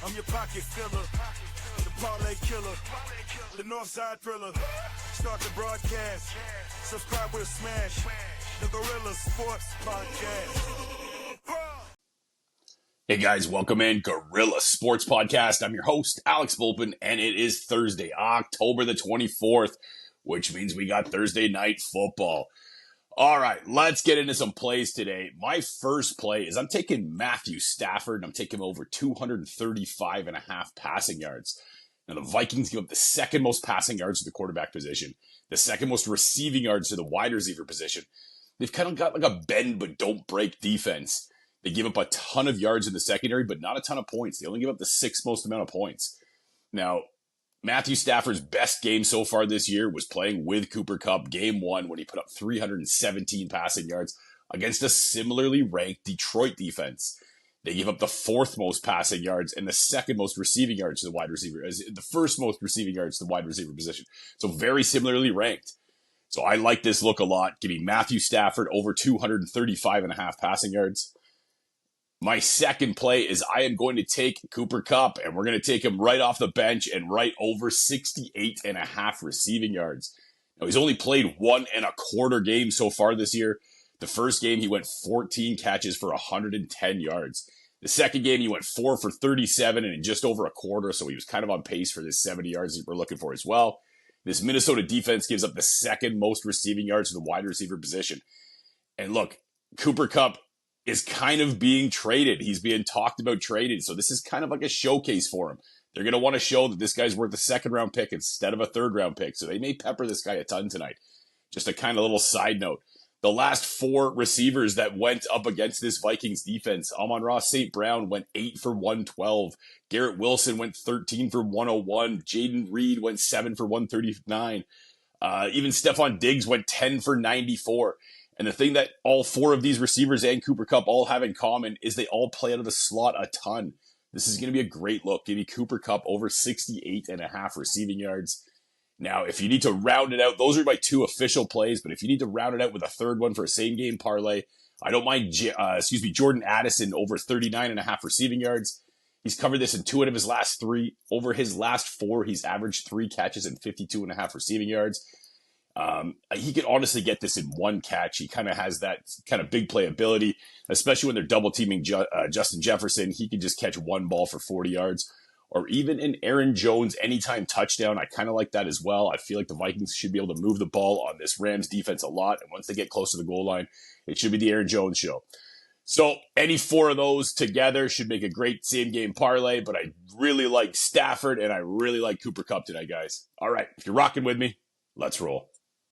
I'm your pocket filler, the parlay killer, the Northside thriller. Start the broadcast, subscribe with a smash, the Gorilla Sports Podcast. Hey guys, welcome in Gorilla Sports Podcast. I'm your host, Alex Volpin, and it is Thursday, October the 24th, which means we got Thursday night football. All right, let's get into some plays today. My first play is I'm taking Matthew Stafford, and I'm taking him over 235 and a half passing yards. Now, the Vikings give up the second most passing yards to the quarterback position, the second most receiving yards to the wide receiver position. They've kind of got like a bend but don't break defense. They give up a ton of yards in the secondary, but not a ton of points. They only give up the sixth most amount of points. Now, Matthew Stafford's best game so far this year was playing with Cooper Kupp game one when he put up 317 passing yards against a similarly ranked Detroit defense. They give up the fourth most passing yards and the second most receiving yards to the wide receiver, as the first most receiving yards to the wide receiver position. So very similarly ranked. So I like this look a lot. Give me Matthew Stafford over 235 and a half passing yards. My second play is I am going to take Cooper Kupp, and we're going to take him right off the bench and right over 68 and a half receiving yards. Now, he's only played 1.25 games so far this year. The first game, he went 14 catches for 110 yards. The second game, he went 4 for 37 and in just over a quarter, so he was kind of on pace for this 70 yards that we're looking for as well. This Minnesota defense gives up the second most receiving yards to the wide receiver position. And look, Cooper Kupp is kind of being traded. He's being talked about traded. So this is kind of like a showcase for him. They're going to want to show that this guy's worth a second-round pick instead of a third-round pick. So they may pepper this guy a ton tonight. Just a kind of little side note. The last four receivers that went up against this Vikings defense, Amon-Ra St. Brown went 8 for 112. Garrett Wilson went 13 for 101. Jaden Reed went 7 for 139. Even Stephon Diggs went 10 for 94. And the thing that all four of these receivers and Cooper Kupp all have in common is they all play out of the slot a ton. This is going to be a great look. Give me Cooper Kupp over 68 and a half receiving yards. Now, if you need to round it out, those are my two official plays, but if you need to round it out with a third one for a same game parlay, I don't mind, Jordan Addison over 39 and a half receiving yards. He's covered this in 2 out of his last 3. Over his last 4, he's averaged 3 catches and 52 and a half receiving yards. He could honestly get this in one catch. He kind of has that kind of big play ability, especially when they're double teaming Justin Jefferson. He could just catch one ball for 40 yards, or even an Aaron Jones anytime touchdown. I kind of like that as well. I feel like the Vikings should be able to move the ball on this Rams defense a lot. And once they get close to the goal line, it should be the Aaron Jones show. So any 4 of those together should make a great same game parlay, but I really like Stafford and I really like Cooper Kupp tonight, guys. All right. If you're rocking with me, let's roll.